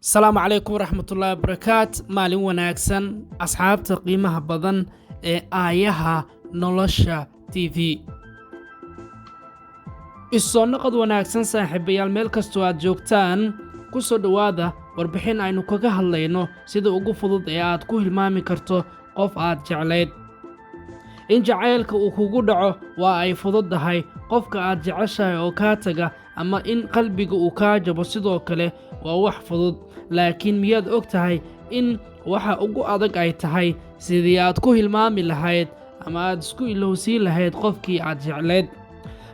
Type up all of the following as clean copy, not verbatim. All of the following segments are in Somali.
السلام عليكم ورحمة الله وبركاته. مالين wanaagsan asxaabta qiimaha badan ee aayaha nolosha TV. Isoo noqod wanaagsan saaxiibayaal meel kastoo aad joogtaan ku soo dhawaada warbixin aynu kaga hadlayno sida ugu fudud ee aad ku hilmaami karto qof aad jecleed. In jacaylka uu kugu dhaco waa ay fududahay qofka aad jeceshahay oo ka taga ama in qalbiga uu ka jabo sidoo kale waa wax fudud, laakiin miyaad ogtahay in waxa ugu adag ay tahay sidii aad ku hilmaami lahayd ama aad isku ilowsiin lahayd qofkii aad jecleed.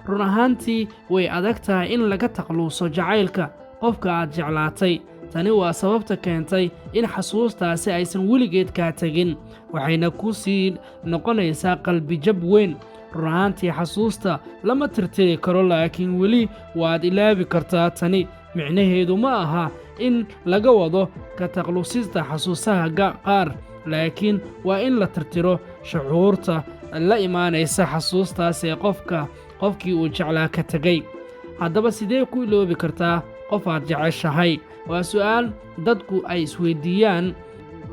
Run ahaantii way adag tahay in laga taqluuso jacaylka qofka aad jeclaatay. Tani waa sababta keentay in xasuustaasi aysan weligeed ka tagin, waxayna ku sii noqonaysaa qalbi jab weyn. Run ahaantii xasuusta lama tirtiri karo, laakiin weli waad ilaabi kartaa. Tani micnaheedu ma aha in laga wado ka taqluusista xasuusaha qaar, laakiin waa in la tirtiro shucuurta la imaanaysa xasuustaas ee qofkii uu jeclaa ka tagay. Haddaba sidee ku iloobi kartaa qof aad jeceshahay? Waa su'aal dadku ay isweydiiyaan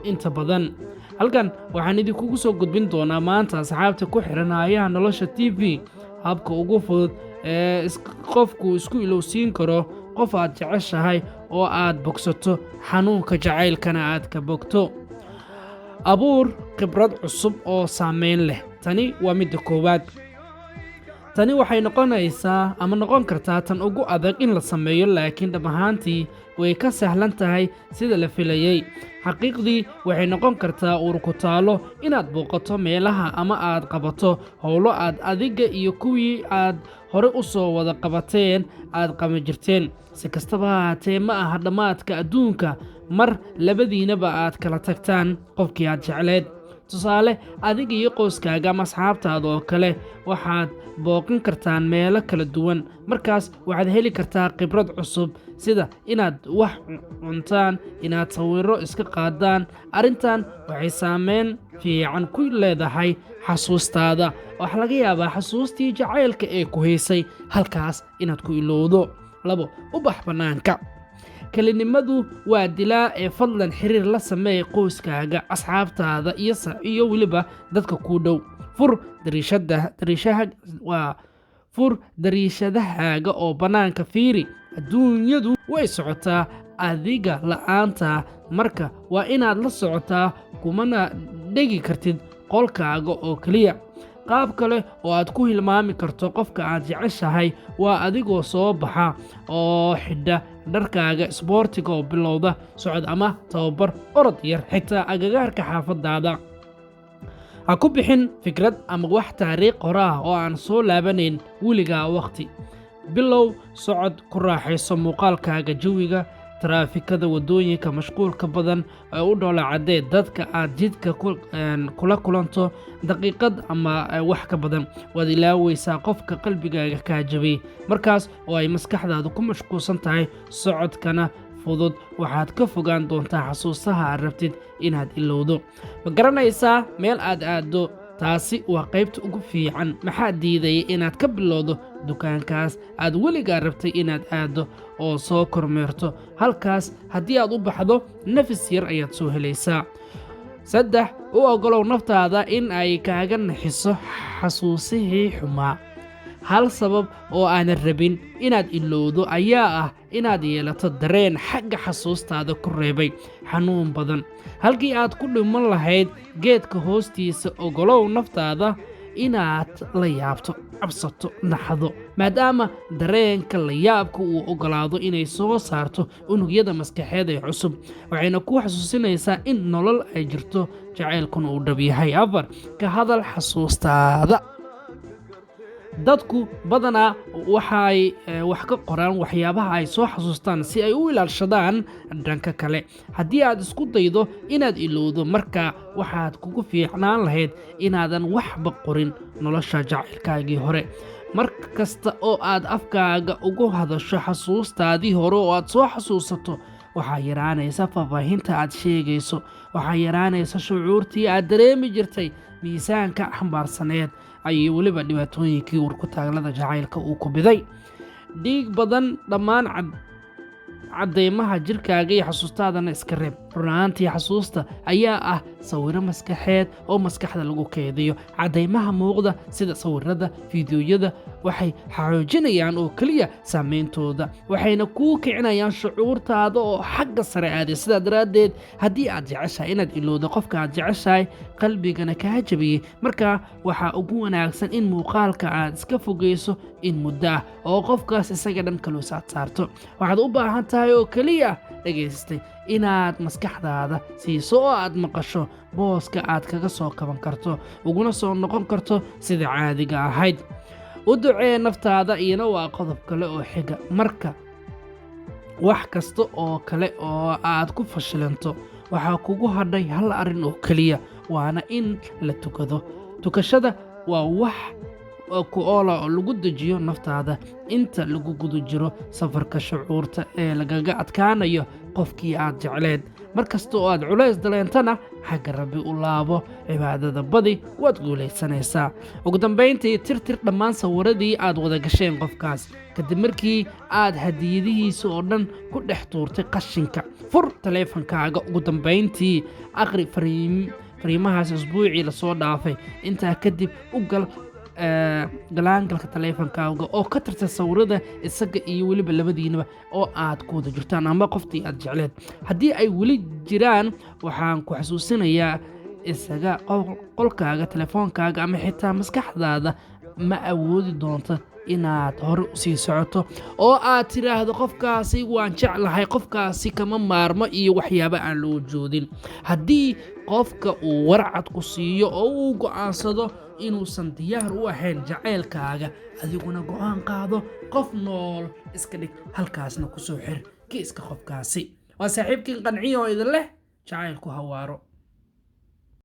inta badan. Halkan waxaan idinkugu soo gudbin doonaa maanta asxaabta ku xiran aayaha nolosha TV habka ugu fudud ee qofku isku ilowsiin karo qof aad jeceshahay oo aad bogsato xanuunka jacaylkana aad ka bogto. Abuur khibrad cusub oo saameyn leh. Tani waa midda koowaad. Tani waxay noqon kartaa tan ugu adag in la sameeyo, laakiin dhab ahaantii way ka sahlan tahay sida la filayay. Xaqiiqdii waxay noqon kartaa ku taalo inaad booqato meelaha ama aad qabato howlo aad adiga iyo kuwii aad hore u soo wada qabateen aad qaban jirteen. Si kastaba ha ahaatee, ma aha dhammaadka adduunka mar labadiinaba aad kala tagtaan qofkii aad jecleed. Tusaale, adiga iyo qoyskaaga ama asxaabtaada oo kale waxaad booqan kartaan meelo kala duwan. Markaas waxaad heli kartaa khibrad cusub, sida inaad wax cuntaan, inaad sawirro iska qaadaan. Arrintan waxay saameyn fiican ku leedahay xasuustaada. Waxaa laga yaabaa xasuustii jacaylka ee ku haysay halkaas inaad ku ilowdo. 2. Ubax bannaanka. Kelinimadu waa dilaa ee fadlan xiriir la sameey qoyskaaga, asxaabtaada iyo weliba dadka ku dhow. Fur dariishadahaaga oo bannaanka fiiri. Adduunyadu way socotaa adiga la'aanta, marka waa inaad la socotaa, kumana dhegi kartid qolkaaga oo keliya. Qaab kale oo aad ku hilmaami karto qofka aad jeceshahay waa adigoo soo baxa oo xidha dharkaaga isboortiga oo bilowda socod ama tababar orod yar xitaa agagaarka xaafadaada. Ha ku bixin fikrad ama wax taariikh hore ah oo aan soo laabanayn weligaa waqti. Bilow socod, ku raaxayso muuqaalkaaga, jawiga, taraafikada, wadooyinka mashquulka badan ee u dhoola cadee dadka aad jidka kula kulanto. Daqiiqad ama wax ka badan waad ilaawaysaa qofka qalbigaaga ka jabay. Markaas oo ay maskaxdaadu ku mashquulsan tahay socodkana fudud, waxaad ka fogaan doontaa xasuusaha aad rabtid inaad ilowdo. Ma garanaysaa meel aad aado? Taasi waa qaybta ugu fiican. Maxaa diidaya inaad ka bilowdo dukaankaas aad weligaa rabtay inaad aado oo soo kormeerto? Halkaas haddii aad u baxdo, nafis yar ayaad soo helaysaa. 3. U oggolow naftaada in ay kaaga naxiso xasuusihii xumaa. Hal sabab oo aanan rabin inaad ilowdo ayaa ah inaad yeelato dareen xagga xasuustaada ku reebay xanuun badan. Halkii aad ku dhiman lahayd geedka hoostiisa, oggolow naftaada inaad la yaabto, cabsato, naxdo, maadaama dareenka la yaabka uu oggolaado inay soo saarto unugyada maskaxeed ee cusub, waxayna ku xasuusinaysaa in nolol ay jirto, jacaylkuna uu dhab yahay. 4. Ka hadal xasuustaada. Dadku badanaa waxay wax ka qoraan waxyaabaha ay soo xasuustaan si ay u ilaashadaan dhanka kale. Haddii aad isku daydo inaad ilowdo, markaa waxaad kugu fiicnaan lahayd inaadan waxba qorin nolosha jacaylkaagii hore. Mar kasta oo aad afkaaga ugu hadasho xasuustaadii hore oo aad soo xasuusato, waxaa yaraanaysa faahfaahinta aad sheegayso, waxaa yaraanaysa shucuurtii aad dareemi jirtay, miisaanka xambaarsaneed ayay weliba dhibaatooyinkii warku taaglada jacaylka uu ku biday. Dhiig badan, dhammaan cadeymaha jirkaaga iyo xasuustaadana iska reeb. Run ahaantii xasuusta ayaa ah sawirro maskaxeed oo maskaxda lagu keediyo. Cadeymaha muuqda sida sawirrada, fiidiyowyada waxay xoojinayaan oo keliya saameyntooda, waxayna kuu kicinayaan shucuurtaada oo xagga sare aaday. Sidaa daraaddeed, haddii aad jeceshahay inaad ilowdo qofka aad jeceshahay, qalbigana kaa jabiyey, markaa waxaa ugu wanaagsan in muuqaalka aad iska fogeyso in muddo ah oo qofkaas isaga dhan kaluus aad saarto. Waxaad u baahan tahay oo keliya dhageystay inaad maskaxdaada siiso oo aad maqasho booska aad kaga soo kaban karto, uguna soo noqon karto sida caadiga ahayd. U ducee naftaada, iyana waa qodob kale oo xiga. Marka wax kasta oo kale oo aad ku fashilanto, waxaa kugu hadhay hal arrin oo keliya, waana in la tukado. Tukashada waa wax ku oola oo lagu dejiyo naftaada inta lagu guda jiro safarka shucuurta ee lagaga adkaanayo qofkii aad jecleed. Markasta oo aad culays dareentana, xagga Rabbi u laabo, cibaadada badi, waad guulaysanaysaa. Ugu dambayntii, tirtir dhammaan sawiradii aad wada gasheen qofkaas. Kadib markii aad hadiyadihiisa oo dhan ku dhex tuurtay qashinka, fur taleefankaaga. Ugu dambayntii, akhri fariimahaas usbuucii la soo dhaafay. Intaa kadib u gal galaangalka taleefankaaga oo ka tirta sawirada isaga iyo weliba labadiinaba oo aad ku wada jirtaan ama qoftii aad jecleed. Haddii ay weli jiraan, waxaan ku xasuusinayaa isaga qolkaaga, telefoonkaaga ama xitaa maskaxdaada ma awoodi doonto inaad hore u sii socoto oo aad tiraahdo qofkaasi waan jeclahay, qofkaasi kama maarmo iyo waxyaabo aan loo joodin. Haddii qofka uu warcad ku siiyo oo uu go'aansado inuusan diyaar u ahayn jacaylkaaga, adiguna go'aan qaado, qof nool iska dhig, halkaasna ku soo xir kiiska qofkaasi. Waa saaxiibkiin qanciyo oo idin leh jacaylku hawaaro.